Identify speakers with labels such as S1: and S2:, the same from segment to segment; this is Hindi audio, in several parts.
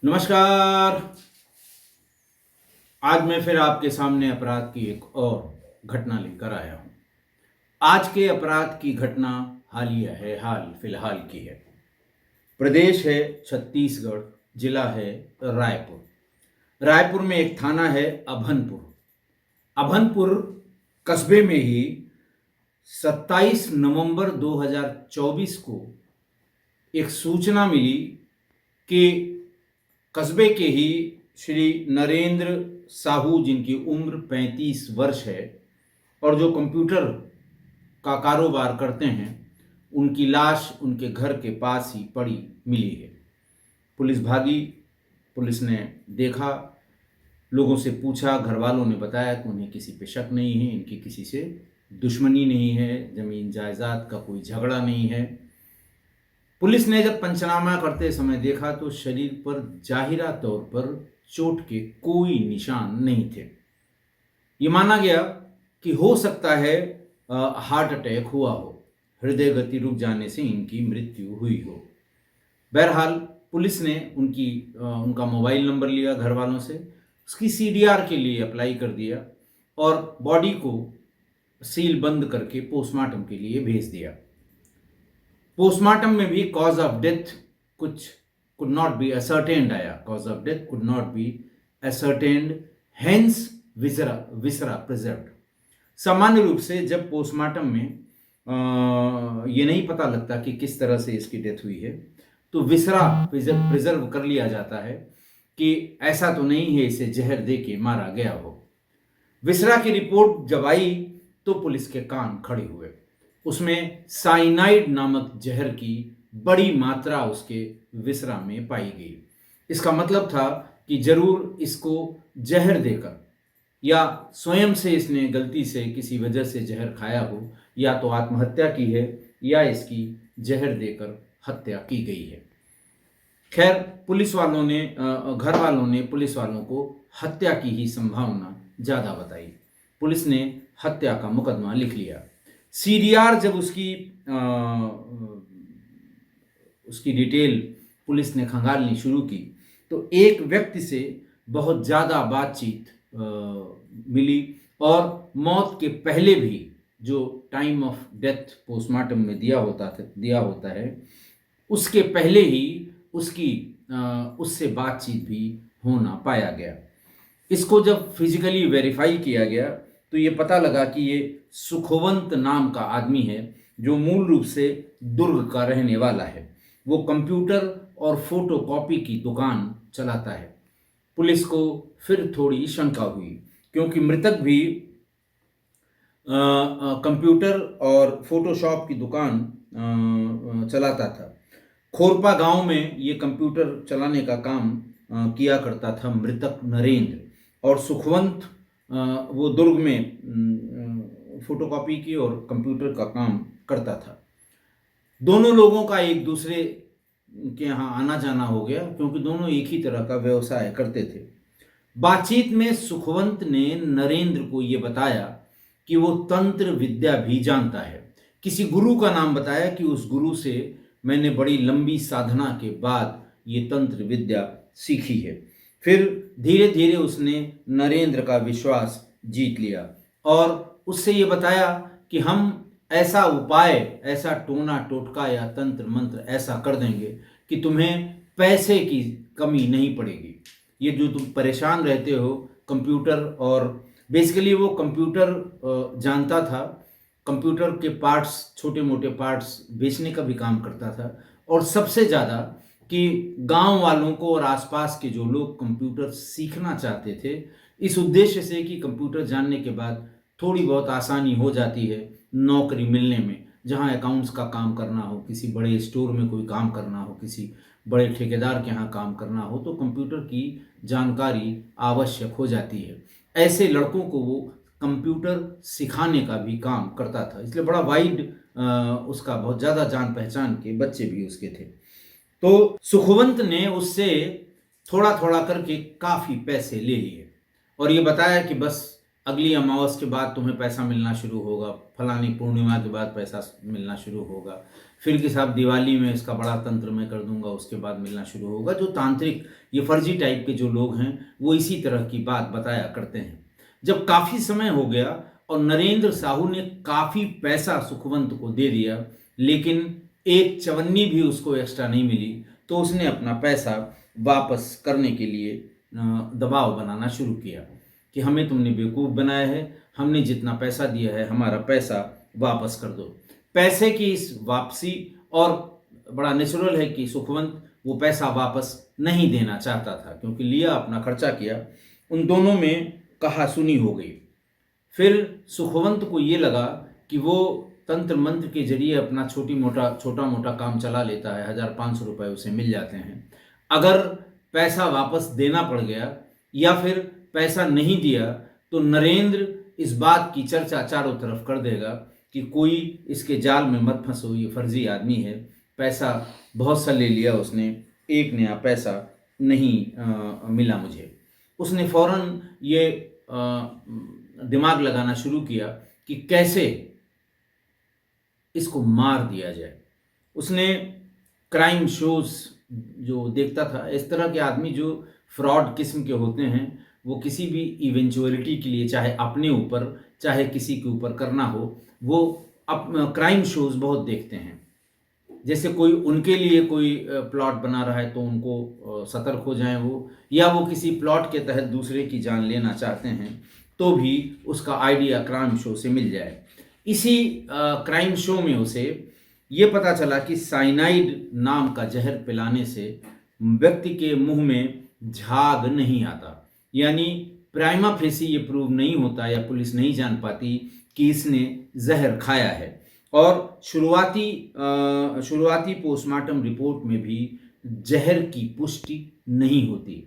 S1: नमस्कार। आज मैं फिर आपके सामने अपराध की एक और घटना लेकर आया हूँ। आज के अपराध की घटना हालिया है, हाल फिलहाल की है। प्रदेश है छत्तीसगढ़, जिला है रायपुर। रायपुर में एक थाना है अभनपुर। अभनपुर कस्बे में ही 27 नवंबर 2024 को एक सूचना मिली कि कस्बे के ही श्री नरेंद्र साहू, जिनकी उम्र 35 वर्ष है और जो कंप्यूटर का कारोबार करते हैं, उनकी लाश उनके घर के पास ही पड़ी मिली है। पुलिस भागी, पुलिस ने देखा, लोगों से पूछा, घर वालों ने बताया कि उन्हें किसी पे शक नहीं है, इनकी किसी से दुश्मनी नहीं है, ज़मीन जायदाद का कोई झगड़ा नहीं है। पुलिस ने जब पंचनामा करते समय देखा तो शरीर पर जाहिरा तौर पर चोट के कोई निशान नहीं थे। ये माना गया कि हो सकता है हार्ट अटैक हुआ हो, हृदय गति रुक जाने से इनकी मृत्यु हुई हो। बहरहाल पुलिस ने उनका मोबाइल नंबर लिया घर वालों से, उसकी सीडीआर के लिए अप्लाई कर दिया और बॉडी को सील बंद करके पोस्टमार्टम के लिए भेज दिया। पोस्टमार्टम में भी cause of death could not be ascertained आया। Cause of death could not be ascertained, hence viscera preserved. सामान्य रूप से जब पोस्टमार्टम में ये नहीं पता लगता कि किस तरह से इसकी डेथ हुई है, तो विसरा प्रिजर्व कर लिया जाता है कि ऐसा तो नहीं है इसे जहर दे के मारा गया हो। विसरा की रिपोर्ट जब आई तो पुलिस के कान खड़े हुए। उसमें साइनाइड नामक जहर की बड़ी मात्रा उसके विसरा में पाई गई। इसका मतलब था कि जरूर इसको जहर देकर, या स्वयं से इसने गलती से किसी वजह से जहर खाया हो, या तो आत्महत्या की है या इसकी जहर देकर हत्या की गई है। खैर, पुलिस वालों ने घर वालों ने पुलिस वालों को हत्या की ही संभावना ज़्यादा बताई। पुलिस ने हत्या का मुकदमा लिख लिया। सीडीआर जब उसकी डिटेल पुलिस ने खंगालनी शुरू की तो एक व्यक्ति से बहुत ज़्यादा बातचीत मिली और मौत के पहले भी जो टाइम ऑफ डेथ पोस्टमार्टम में दिया होता है, उसके पहले ही उससे बातचीत भी होना पाया गया। इसको जब फिजिकली वेरीफाई किया गया तो ये पता लगा कि ये सुखवंत नाम का आदमी है, जो मूल रूप से दुर्ग का रहने वाला है। वो कंप्यूटर और फोटोकॉपी की दुकान चलाता है। पुलिस को फिर थोड़ी शंका हुई, क्योंकि मृतक भी कंप्यूटर और फोटोशॉप की दुकान चलाता था। खोरपा गांव में ये कंप्यूटर चलाने का काम किया करता था मृतक नरेंद्र, और सुखवंत वो दुर्ग में फोटोकॉपी की और कंप्यूटर का काम करता था। दोनों लोगों का एक दूसरे के यहाँ आना जाना हो गया, क्योंकि दोनों एक ही तरह का व्यवसाय करते थे। बातचीत में सुखवंत ने नरेंद्र को ये बताया कि वो तंत्र विद्या भी जानता है। किसी गुरु का नाम बताया कि उस गुरु से मैंने बड़ी लंबी साधना के बाद ये तंत्र विद्या सीखी है। फिर धीरे धीरे उसने नरेंद्र का विश्वास जीत लिया और उससे ये बताया कि हम ऐसा उपाय, ऐसा टोना टोटका या तंत्र मंत्र ऐसा कर देंगे कि तुम्हें पैसे की कमी नहीं पड़ेगी। ये जो तुम परेशान रहते हो कंप्यूटर, और बेसिकली वो कंप्यूटर जानता था, कंप्यूटर के पार्ट्स, छोटे मोटे पार्ट्स बेचने का भी काम करता था। और सबसे ज़्यादा कि गांव वालों को और आसपास के जो लोग कंप्यूटर सीखना चाहते थे, इस उद्देश्य से कि कंप्यूटर जानने के बाद थोड़ी बहुत आसानी हो जाती है नौकरी मिलने में। जहां अकाउंट्स का काम करना हो, किसी बड़े स्टोर में कोई काम करना हो, किसी बड़े ठेकेदार के यहाँ काम करना हो, तो कंप्यूटर की जानकारी आवश्यक हो जाती है। ऐसे लड़कों को वो कंप्यूटर सिखाने का भी काम करता था, इसलिए बड़ा वाइड उसका बहुत ज़्यादा जान पहचान के बच्चे भी उसके थे। तो सुखवंत ने उससे थोड़ा थोड़ा करके काफ़ी पैसे ले लिए और ये बताया कि बस अगली अमावस के बाद तुम्हें पैसा मिलना शुरू होगा, फलानी पूर्णिमा के बाद पैसा मिलना शुरू होगा। फिर कि साहब दिवाली में इसका बड़ा तंत्र मैं कर दूंगा, उसके बाद मिलना शुरू होगा। जो तांत्रिक, ये फर्जी टाइप के जो लोग हैं वो इसी तरह की बात बताया करते हैं। जब काफ़ी समय हो गया और नरेंद्र साहू ने काफ़ी पैसा सुखवंत को दे दिया, लेकिन एक चवन्नी भी उसको एक्स्ट्रा नहीं मिली, तो उसने अपना पैसा वापस करने के लिए दबाव बनाना शुरू किया कि हमें तुमने बेवकूफ़ बनाया है, हमने जितना पैसा दिया है हमारा पैसा वापस कर दो। पैसे की इस वापसी, और बड़ा नेचुरल है कि सुखवंत वो पैसा वापस नहीं देना चाहता था, क्योंकि लिया, अपना खर्चा किया। उन दोनों में कहा सुनी हो गई। फिर सुखवंत को ये लगा कि वो तंत्र मंत्र के जरिए अपना छोटा मोटा काम चला लेता है, 1500 रुपये उसे मिल जाते हैं। अगर पैसा वापस देना पड़ गया या फिर पैसा नहीं दिया तो नरेंद्र इस बात की चर्चा चारों तरफ कर देगा कि कोई इसके जाल में मत फंसो, ये फर्जी आदमी है, पैसा बहुत सा ले लिया उसने, एक नया पैसा नहीं मिला मुझे। उसने फौरन ये दिमाग लगाना शुरू किया कि कैसे इसको मार दिया जाए। उसने क्राइम शोज़ जो देखता था, इस तरह के आदमी जो फ्रॉड किस्म के होते हैं, वो किसी भी इवेंचुअलिटी के लिए, चाहे अपने ऊपर चाहे किसी के ऊपर करना हो, वो क्राइम शोज़ बहुत देखते हैं। जैसे कोई उनके लिए कोई प्लॉट बना रहा है तो उनको सतर्क हो जाएं वो, या वो किसी प्लॉट के तहत दूसरे की जान लेना चाहते हैं तो भी उसका आइडिया क्राइम शो से मिल जाए। इसी क्राइम शो में उसे ये पता चला कि साइनाइड नाम का जहर पिलाने से व्यक्ति के मुंह में झाग नहीं आता, यानी प्राइमा फेसी ये प्रूव नहीं होता या पुलिस नहीं जान पाती कि इसने जहर खाया है। और शुरुआती पोस्टमार्टम रिपोर्ट में भी जहर की पुष्टि नहीं होती।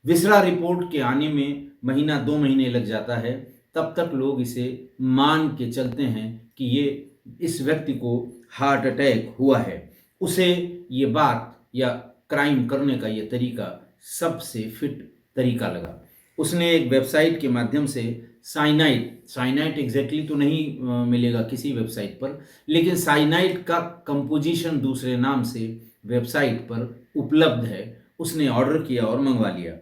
S1: विसरा रिपोर्ट के आने में महीना 2 महीने लग जाता है, तब तक लोग इसे मान के चलते हैं कि ये इस व्यक्ति को हार्ट अटैक हुआ है। उसे ये बात या क्राइम करने का ये तरीका सबसे फिट तरीका लगा। उसने एक वेबसाइट के माध्यम से साइनाइड एग्जैक्टली तो नहीं मिलेगा किसी वेबसाइट पर, लेकिन साइनाइड का कंपोजिशन दूसरे नाम से वेबसाइट पर उपलब्ध है। उसने ऑर्डर किया और मंगवा लिया।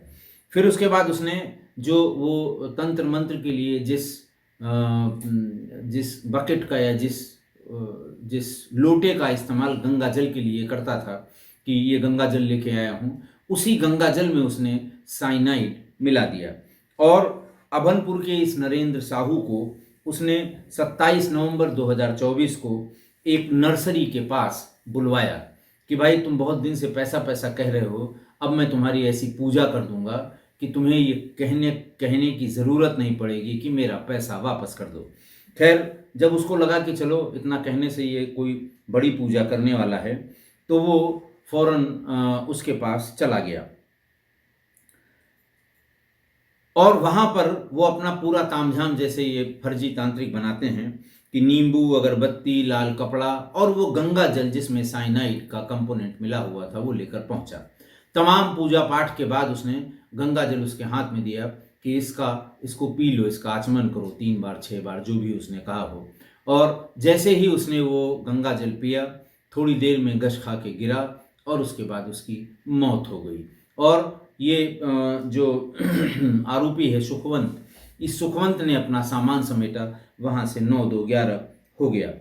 S1: फिर उसके बाद उसने जो वो तंत्र मंत्र के लिए जिस बकेट का या जिस लोटे का इस्तेमाल गंगा जल के लिए करता था कि ये गंगा जल लेके आया हूँ, उसी गंगा जल में उसने साइनाइड मिला दिया। और अभनपुर के इस नरेंद्र साहू को उसने 27 नवंबर 2024 को एक नर्सरी के पास बुलवाया कि भाई तुम बहुत दिन से पैसा पैसा कह रहे हो, अब मैं तुम्हारी ऐसी पूजा कर दूंगा कि तुम्हें ये कहने की ज़रूरत नहीं पड़ेगी कि मेरा पैसा वापस कर दो। खैर, जब उसको लगा कि चलो इतना कहने से ये कोई बड़ी पूजा करने वाला है, तो वो फौरन उसके पास चला गया और वहाँ पर वो अपना पूरा तामझाम, जैसे ये फर्जी तांत्रिक बनाते हैं कि नींबू, अगरबत्ती, लाल कपड़ा और वो गंगा जल जिसमें साइनाइड का कंपोनेंट मिला हुआ था वो लेकर पहुँचा। तमाम पूजा पाठ के बाद उसने गंगा जल उसके हाथ में दिया कि इसको पी लो, इसका आचमन करो 3 बार 6 बार, जो भी उसने कहा हो। और जैसे ही उसने वो गंगा जल पिया, थोड़ी देर में गश खा के गिरा और उसके बाद उसकी मौत हो गई। और ये जो आरोपी है सुखवंत, इस सुखवंत ने अपना सामान समेटा, वहाँ से 9-2-11 हो गया।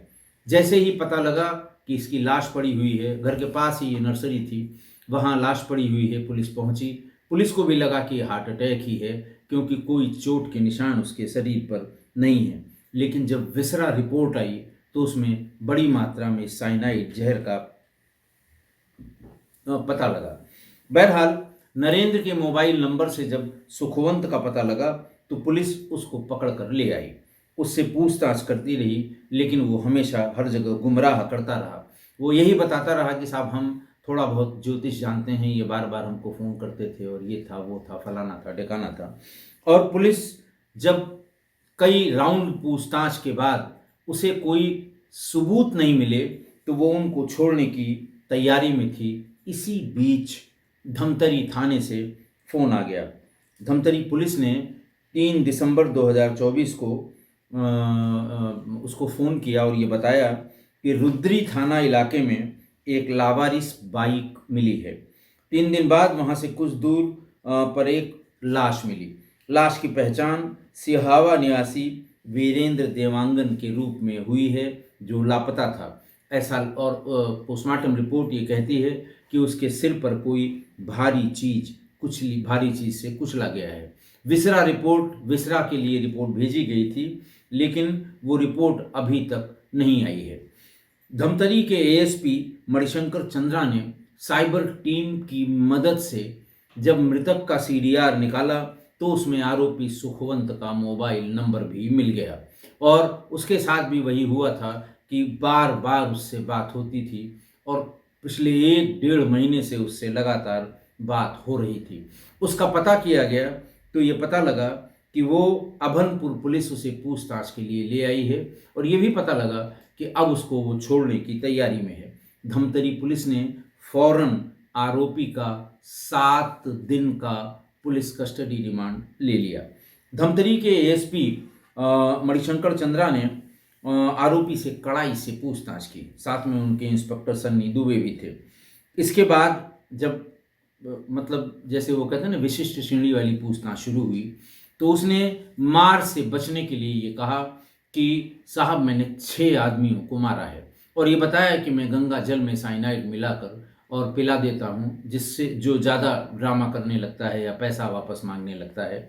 S1: जैसे ही पता लगा कि इसकी लाश पड़ी हुई है, घर के पास ही ये नर्सरी थी, वहाँ लाश पड़ी हुई है, पुलिस पहुँची। पुलिस को भी लगा कि हार्ट अटैक ही है, क्योंकि कोई चोट के निशान उसके शरीर पर नहीं है। लेकिन जब विसरा रिपोर्ट आई तो उसमें बड़ी मात्रा में साइनाइड जहर का पता लगा। बहरहाल नरेंद्र के मोबाइल नंबर से जब सुखवंत का पता लगा तो पुलिस उसको पकड़ कर ले आई। उससे पूछताछ करती रही, लेकिन वो हमेशा हर जगह गुमराह करता रहा। वो यही बताता रहा कि साहब हम थोड़ा बहुत ज्योतिष जानते हैं, ये बार बार हमको फ़ोन करते थे और ये था वो था, फलाना था ढिकाना था। और पुलिस जब कई राउंड पूछताछ के बाद उसे कोई सबूत नहीं मिले तो वो उनको छोड़ने की तैयारी में थी। इसी बीच धमतरी थाने से फ़ोन आ गया। धमतरी पुलिस ने 3 दिसंबर 2024 को उसको फ़ोन किया और ये बताया कि रुद्री थाना इलाके में एक लावारिस बाइक मिली है। 3 दिन बाद वहाँ से कुछ दूर पर एक लाश मिली। लाश की पहचान सिहावा निवासी वीरेंद्र देवांगन के रूप में हुई है, जो लापता था। ऐसा और पोस्टमार्टम रिपोर्ट ये कहती है कि उसके सिर पर कोई भारी चीज से कुचला गया है। विसरा के लिए रिपोर्ट भेजी गई थी, लेकिन वो रिपोर्ट अभी तक नहीं आई है। धमतरी के एएसपी मणिशंकर चंद्रा ने साइबर टीम की मदद से जब मृतक का सीडीआर निकाला तो उसमें आरोपी सुखवंत का मोबाइल नंबर भी मिल गया, और उसके साथ भी वही हुआ था कि बार बार उससे बात होती थी और पिछले 1-1.5 महीने से उससे लगातार बात हो रही थी। उसका पता किया गया तो ये पता लगा कि वो अभनपुर पुलिस उसे पूछताछ के लिए ले आई है, और ये भी पता लगा कि अब उसको वो छोड़ने की तैयारी में है। धमतरी पुलिस ने फौरन आरोपी का 7 दिन का पुलिस कस्टडी रिमांड ले लिया। धमतरी के एएसपी मणिशंकर चंद्रा ने आरोपी से कड़ाई से पूछताछ की। साथ में उनके इंस्पेक्टर सन्नी दुबे भी थे। इसके बाद जब मतलब जैसे वो कहते हैं ना, विशिष्ट श्रेणी वाली पूछताछ शुरू हुई, तो उसने मार से बचने के लिए ये कहा कि साहब मैंने 6 आदमियों को मारा है, और ये बताया कि मैं गंगा जल में साइनाइड मिलाकर और पिला देता हूँ, जिससे जो ज़्यादा ड्रामा करने लगता है या पैसा वापस मांगने लगता है।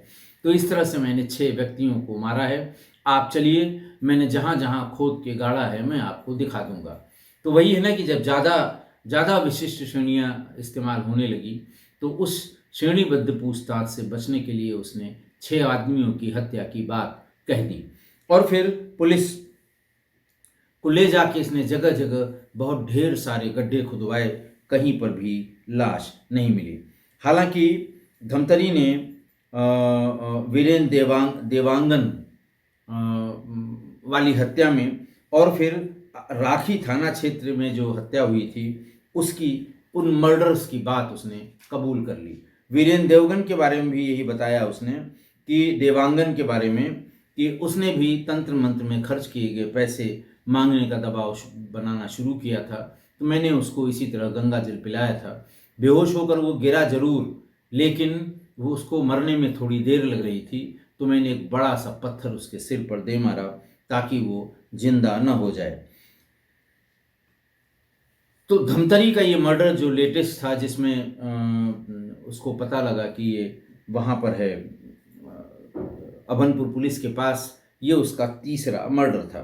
S1: तो इस तरह से मैंने 6 व्यक्तियों को मारा है। आप चलिए, मैंने जहाँ जहाँ खोद के गाड़ा है मैं आपको दिखा दूंगा। तो वही है ना कि जब ज़्यादा विशिष्ट श्रेणियाँ इस्तेमाल होने लगी तो उस श्रेणीबद्ध पूछताछ से बचने के लिए उसने 6 आदमियों की हत्या की बात कह दी, और फिर पुलिस को ले जाके इसने जगह जगह बहुत ढेर सारे गड्ढे खुदवाए, कहीं पर भी लाश नहीं मिली। हालांकि धमतरी ने वीरेंद्र देवांगन वाली हत्या में और फिर राखी थाना क्षेत्र में जो हत्या हुई थी उसकी उन मर्डर्स की बात उसने कबूल कर ली। वीरेंद्र देवगन के बारे में भी यही बताया उसने कि देवांगन के बारे में कि उसने भी तंत्र मंत्र में खर्च किए गए पैसे मांगने का दबाव बनाना शुरू किया था। तो मैंने उसको इसी तरह गंगा जल पिलाया था। बेहोश होकर वो गिरा जरूर, लेकिन वो उसको मरने में थोड़ी देर लग रही थी, तो मैंने एक बड़ा सा पत्थर उसके सिर पर दे मारा ताकि वो जिंदा न हो जाए। तो धमतरी का ये मर्डर जो लेटेस्ट था, जिसमें उसको पता लगा कि ये वहाँ पर है अभनपुर पुलिस के पास, ये उसका तीसरा मर्डर था।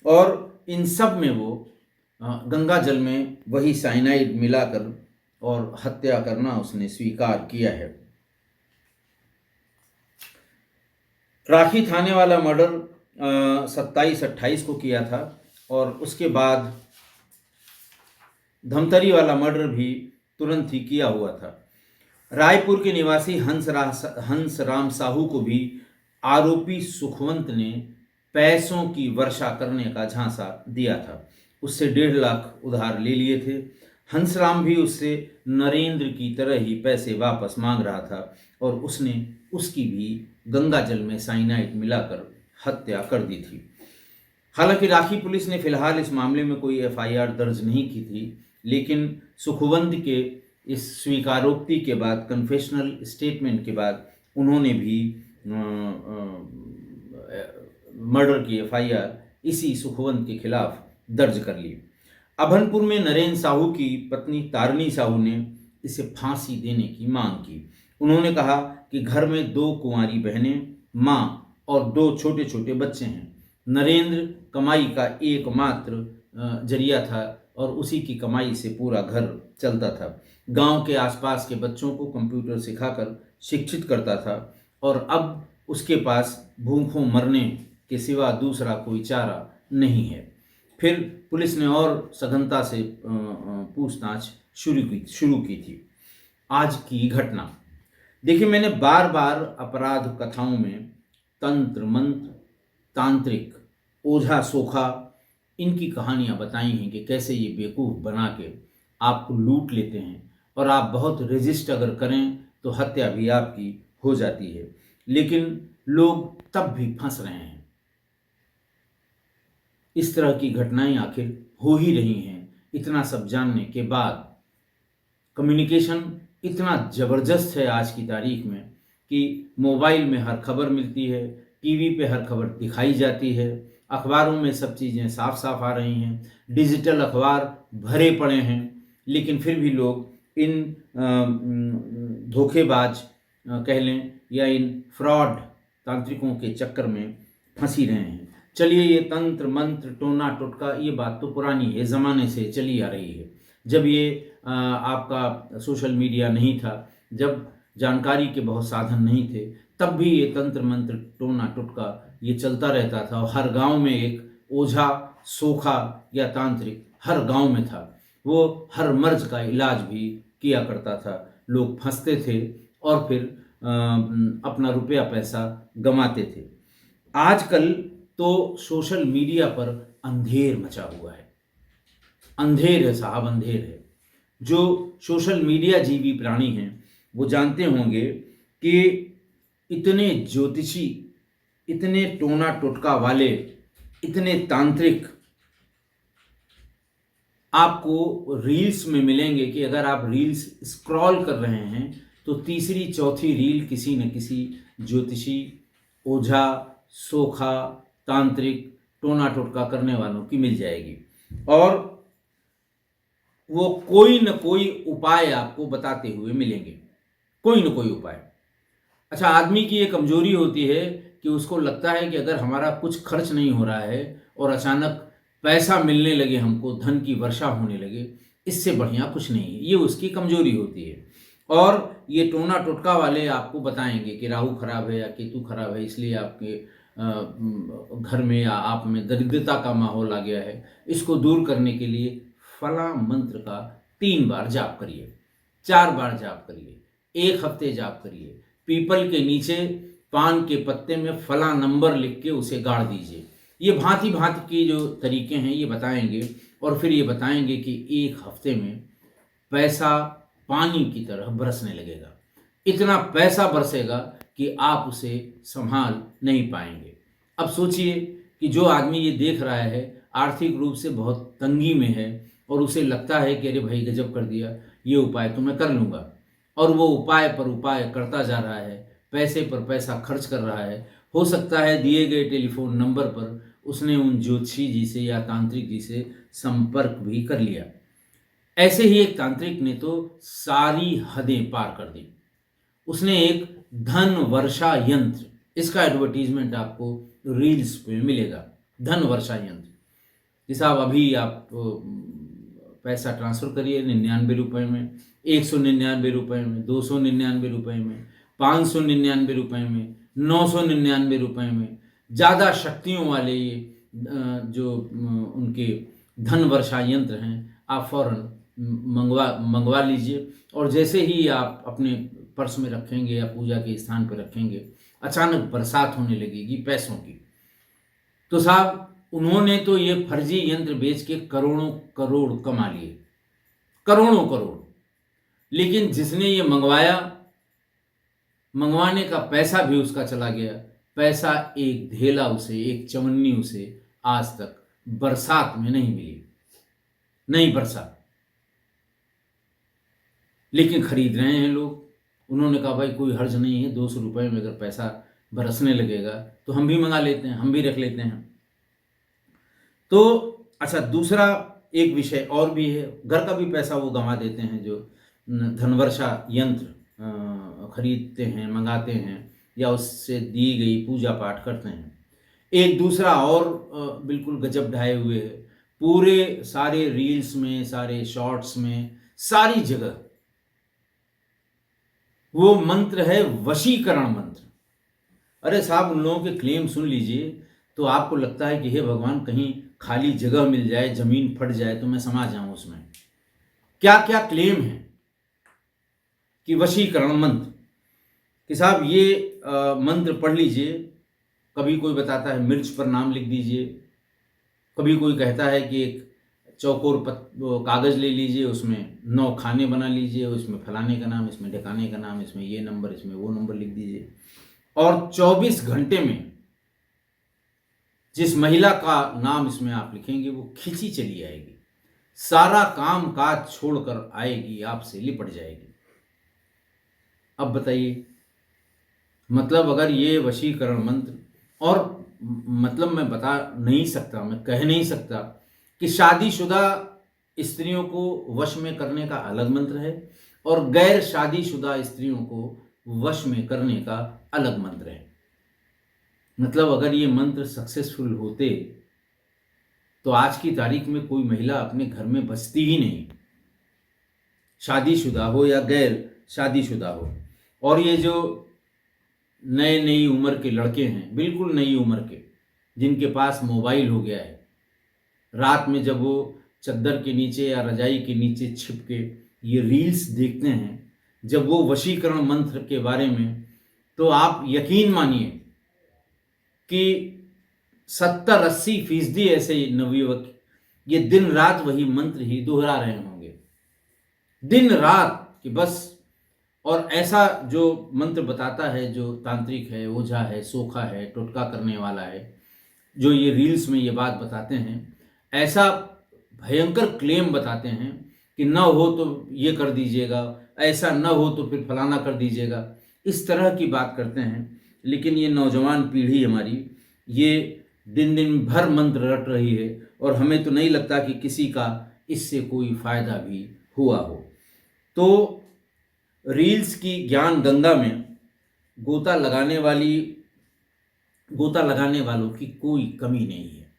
S1: और इन सब में वो गंगा जल में वही साइनाइड मिलाकर और हत्या करना उसने स्वीकार किया है। राखी थाने वाला मर्डर 27-28 को किया था, और उसके बाद धमतरी वाला मर्डर भी तुरंत ही किया हुआ था। रायपुर के निवासी हंस राम साहू को भी आरोपी सुखवंत ने पैसों की वर्षा करने का झांसा दिया था। उससे 1.5 लाख उधार ले लिए थे। हंसराम भी उससे नरेंद्र की तरह ही पैसे वापस मांग रहा था, और उसने उसकी भी गंगा जल में साइनाइड मिलाकर हत्या कर दी थी। हालांकि राखी पुलिस ने फिलहाल इस मामले में कोई एफआईआर दर्ज नहीं की थी, लेकिन सुखवंत के इस स्वीकारोक्ति के बाद, कन्फेशनल स्टेटमेंट के बाद, उन्होंने भी मर्डर की एफआईआर इसी सुखवंत के खिलाफ दर्ज कर ली। अभनपुर में नरेंद्र साहू की पत्नी तारणी साहू ने इसे फांसी देने की मांग की। उन्होंने कहा कि घर में 2 कुंवारी बहनें, माँ और 2 छोटे छोटे बच्चे हैं। नरेंद्र कमाई का एकमात्र जरिया था, और उसी की कमाई से पूरा घर चलता था। गांव के आसपास के बच्चों को कंप्यूटर सिखाकर शिक्षित करता था, और अब उसके पास भूखों मरने के सिवा दूसरा कोई चारा नहीं है। फिर पुलिस ने और सघनता से पूछताछ शुरू की थी। आज की घटना देखिए, मैंने बार बार अपराध कथाओं में तंत्र मंत्र, तांत्रिक, ओझा सोखा, इनकी कहानियां बताई हैं कि कैसे ये बेवकूफ़ बना के आपको लूट लेते हैं, और आप बहुत रेजिस्ट अगर करें तो हत्या भी आपकी हो जाती है। लेकिन लोग तब भी फंस रहे हैं। इस तरह की घटनाएं आखिर हो ही रही हैं। इतना सब जानने के बाद कम्युनिकेशन इतना ज़बरदस्त है आज की तारीख में कि मोबाइल में हर खबर मिलती है, टीवी पे हर खबर दिखाई जाती है, अखबारों में सब चीज़ें साफ साफ आ रही हैं, डिजिटल अखबार भरे पड़े हैं, लेकिन फिर भी लोग इन धोखेबाज कह लें या इन फ्रॉड तांत्रिकों के चक्कर में फंसी रहे हैं। चलिए, ये तंत्र मंत्र टोना टोटका ये बात तो पुरानी है, ज़माने से चली आ रही है। जब ये आपका सोशल मीडिया नहीं था, जब जानकारी के बहुत साधन नहीं थे, तब भी ये तंत्र मंत्र टोना टोटका ये चलता रहता था। और हर गांव में एक ओझा सोखा या तांत्रिक हर गांव में था। वो हर मर्ज का इलाज भी किया करता था। लोग फंसते थे और फिर अपना रुपया पैसा गंवाते थे। आजकल तो सोशल मीडिया पर अंधेर मचा हुआ है। अंधेर है साहब, अंधेर है। जो सोशल मीडिया जीवी प्राणी हैं वो जानते होंगे कि इतने ज्योतिषी, इतने टोना टोटका वाले, इतने तांत्रिक आपको रील्स में मिलेंगे कि अगर आप रील्स स्क्रॉल कर रहे हैं तो तीसरी चौथी रील किसी न किसी ज्योतिषी, ओझा, सोखा, तांत्रिक, टोना टोटका करने वालों की मिल जाएगी और वो कोई न कोई उपाय आपको बताते हुए मिलेंगे, कोई न कोई उपाय। अच्छा, आदमी की ये कमजोरी होती है कि उसको लगता है कि अगर हमारा कुछ खर्च नहीं हो रहा है और अचानक पैसा मिलने लगे, हमको धन की वर्षा होने लगे, इससे बढ़िया कुछ नहीं है। ये उसकी कमजोरी होती है। और ये टोना टोटका वाले आपको बताएंगे कि राहु खराब है या केतु खराब है, इसलिए आपके घर में या आप में दरिद्रता का माहौल आ गया है। इसको दूर करने के लिए फला मंत्र का 3 बार जाप करिए, 4 बार जाप करिए, 1 हफ्ते जाप करिए। पीपल के नीचे पान के पत्ते में फला नंबर लिख के उसे गाड़ दीजिए। ये भांति भांति के जो तरीके हैं ये बताएंगे और फिर ये बताएंगे कि 1 हफ्ते में पैसा पानी की तरह बरसने लगेगा। इतना पैसा बरसेगा कि आप उसे संभाल नहीं पाएंगे। अब सोचिए कि जो आदमी ये देख रहा है आर्थिक रूप से बहुत तंगी में है और उसे लगता है कि अरे भाई गजब कर दिया, ये उपाय तो मैं कर लूँगा, और वो उपाय पर उपाय करता जा रहा है, पैसे पर पैसा खर्च कर रहा है। हो सकता है दिए गए टेलीफोन नंबर पर उसने उन ज्योतिषी जी से या तांत्रिक जी से संपर्क भी कर लिया। ऐसे ही एक तांत्रिक ने तो सारी हदें पार कर दी। उसने एक धन वर्षा यंत्र, इसका एडवर्टीजमेंट आपको रील्स पे मिलेगा, धन वर्षा यंत्र। कि साहब अभी आप पैसा ट्रांसफ़र करिए 99 रुपये में, 199 रुपये में, 299 रुपये में, 599 रुपये में, 999 रुपये में। ज़्यादा शक्तियों वाले ये जो उनके धन वर्षा यंत्र हैं, आप फ़ौरन मंगवा लीजिए। और जैसे ही आप अपने पर्स में रखेंगे या पूजा के स्थान पर रखेंगे, अचानक बरसात होने लगेगी पैसों की। तो साहब उन्होंने तो ये फर्जी यंत्र बेच के करोड़ों करोड़ कमा लिए, करोड़ों करोड़। लेकिन जिसने ये मंगवाया, मंगवाने का पैसा भी उसका चला गया। पैसा एक धेला उसे, एक चवन्नी उसे आज तक बरसात में नहीं मिली, नहीं बरसा। लेकिन खरीद रहे हैं लोग। उन्होंने कहा भाई कोई हर्ज नहीं है, 200 रुपये में अगर पैसा बरसने लगेगा तो हम भी मंगा लेते हैं, हम भी रख लेते हैं। तो अच्छा, दूसरा एक विषय और भी है। घर का भी पैसा वो गंवा देते हैं जो धनवर्षा यंत्र खरीदते हैं, मंगाते हैं या उससे दी गई पूजा पाठ करते हैं। एक दूसरा और बिल्कुल गजब ढाए हुए है। पूरे सारे रील्स में, सारे शॉर्ट्स में, सारी जगह वो मंत्र है वशीकरण मंत्र। अरे साहब, उन लोगों के क्लेम सुन लीजिए तो आपको लगता है कि हे भगवान, कहीं खाली जगह मिल जाए, जमीन फट जाए तो मैं समा जाऊं उसमें। क्या क्या क्लेम है कि वशीकरण मंत्र। कि साहब ये मंत्र पढ़ लीजिए। कभी कोई बताता है मिर्च पर नाम लिख दीजिए, कभी कोई कहता है कि एक चौकोर कागज़ ले लीजिए, उसमें 9 खाने बना लीजिए, उसमें फलाने का नाम, इसमें ढकाने का नाम, इसमें ये नंबर, इसमें वो नंबर लिख दीजिए और 24 घंटे में जिस महिला का नाम इसमें आप लिखेंगे वो खिंची चली आएगी, सारा काम काज छोड़कर आएगी, आपसे लिपट जाएगी। अब बताइए, मतलब अगर ये वशीकरण मंत्र, और मतलब मैं बता नहीं सकता, मैं कह नहीं सकता कि शादीशुदा स्त्रियों को वश में करने का अलग मंत्र है और गैर शादीशुदा स्त्रियों को वश में करने का अलग मंत्र है। मतलब अगर ये मंत्र सक्सेसफुल होते तो आज की तारीख में कोई महिला अपने घर में बसती ही नहीं, शादीशुदा हो या गैर शादीशुदा हो। और ये जो नई उम्र के लड़के हैं, बिल्कुल नई उम्र के, जिनके पास मोबाइल हो गया है, रात में जब वो चद्दर के नीचे या रजाई के नीचे छिप के ये रील्स देखते हैं, जब वो वशीकरण मंत्र के बारे में, तो आप यकीन मानिए कि 70-80% ऐसे नवयुवक ये दिन रात वही मंत्र ही दोहरा रहे होंगे, दिन रात, कि बस। और ऐसा जो मंत्र बताता है, जो तांत्रिक है, ओझा है, सोखा है, टोटका करने वाला है, जो ये रील्स में ये बात बताते हैं, ऐसा भयंकर क्लेम बताते हैं कि न हो तो ये कर दीजिएगा, ऐसा न हो तो फिर फलाना कर दीजिएगा, इस तरह की बात करते हैं। लेकिन ये नौजवान पीढ़ी हमारी ये दिन दिन भर मंत्र रट रही है और हमें तो नहीं लगता कि किसी का इससे कोई फायदा भी हुआ हो। तो रील्स की ज्ञान गंगा में गोता लगाने वालों की कोई कमी नहीं है।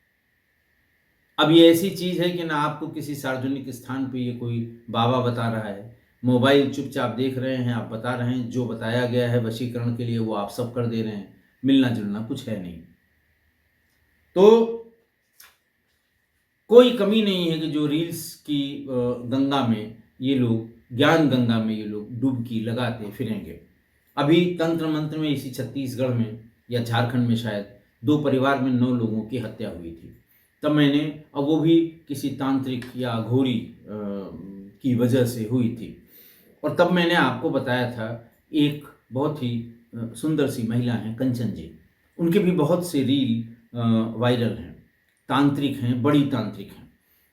S1: अब ये ऐसी चीज है कि ना आपको किसी सार्वजनिक स्थान पे ये कोई बाबा बता रहा है, मोबाइल चुपचाप देख रहे हैं, आप बता रहे हैं, जो बताया गया है वशीकरण के लिए वो आप सब कर दे रहे हैं, मिलना जुलना कुछ है नहीं। तो कोई कमी नहीं है कि जो रील्स की गंगा में ये लोग, ज्ञान गंगा में ये लोग डुबकी लगाते फिरेंगे। अभी तंत्र मंत्र में इसी छत्तीसगढ़ में या झारखंड में शायद 2 परिवार में 9 लोगों की हत्या हुई थी। तब मैंने, अब वो भी किसी तांत्रिक या अघोरी की वजह से हुई थी, और तब मैंने आपको बताया था एक बहुत ही सुंदर सी महिला हैं, कंचन जी, उनके भी बहुत से रील वायरल हैं, तांत्रिक हैं, बड़ी तांत्रिक हैं,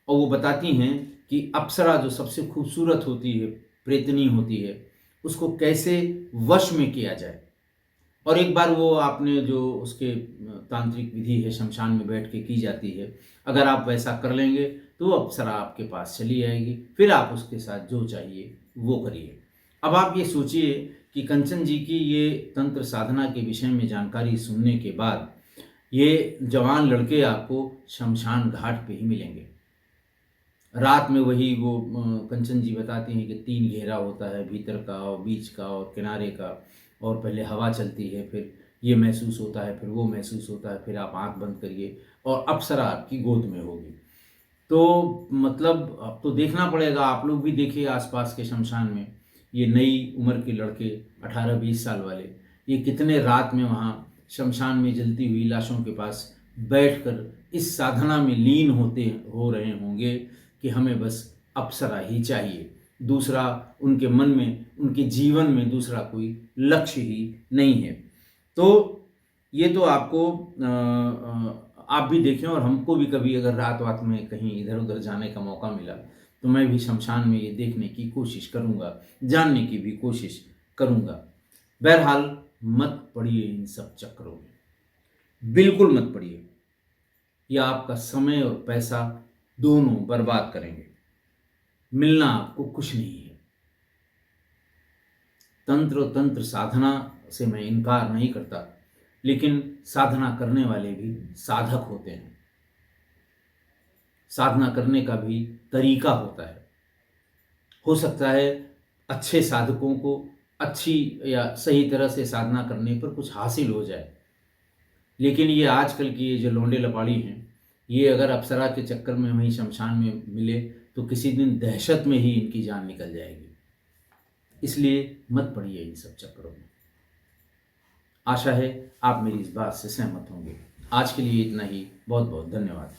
S1: और वो बताती हैं कि अप्सरा जो सबसे खूबसूरत होती है, प्रेतनी होती है, उसको कैसे वश में किया जाए। और एक बार वो आपने जो उसके तांत्रिक विधि है, शमशान में बैठ के की जाती है, अगर आप वैसा कर लेंगे तो वो अप्सरा आपके पास चली आएगी, फिर आप उसके साथ जो चाहिए वो करिए। अब आप ये सोचिए कि कंचन जी की ये तंत्र साधना के विषय में जानकारी सुनने के बाद ये जवान लड़के आपको शमशान घाट पे ही मिलेंगे। रात में वही वो कंचन जी बताती हैं कि 3 घेरा होता है, भीतर का और बीच का और किनारे का, और पहले हवा चलती है, फिर ये महसूस होता है, फिर वो महसूस होता है, फिर आप आंख बंद करिए और अप्सरा आपकी गोद में होगी। तो मतलब अब तो देखना पड़ेगा, आप लोग भी देखिए आसपास के शमशान में ये नई उम्र के लड़के 18-20 साल वाले, ये कितने रात में वहाँ शमशान में जलती हुई लाशों के पास बैठकर इस साधना में लीन हो रहे होंगे कि हमें बस अप्सरा ही चाहिए, दूसरा उनके मन में, उनके जीवन में दूसरा कोई लक्ष्य ही नहीं है। तो ये तो आपको आप भी देखें, और हमको भी कभी अगर रात वात में कहीं इधर उधर जाने का मौका मिला तो मैं भी शमशान में ये देखने की कोशिश करूँगा, जानने की भी कोशिश करूँगा। बहरहाल मत पड़िए इन सब चक्करों में, बिल्कुल मत पड़िए, यह आपका समय और पैसा दोनों बर्बाद करेंगे, मिलना आपको कुछ नहीं है। तंत्र साधना से मैं इनकार नहीं करता, लेकिन साधना करने वाले भी साधक होते हैं, साधना करने का भी तरीका होता है। हो सकता है अच्छे साधकों को अच्छी या सही तरह से साधना करने पर कुछ हासिल हो जाए, लेकिन ये आजकल की ये जो लौंडे लपाड़ी हैं, ये अगर अप्सरा के चक्कर में वहीं शमशान में मिले तो किसी दिन दहशत में ही इनकी जान निकल जाएगी। इसलिए मत पड़िए इन सब चक्करों में। आशा है आप मेरी इस बात से सहमत होंगे। आज के लिए इतना ही, बहुत बहुत धन्यवाद।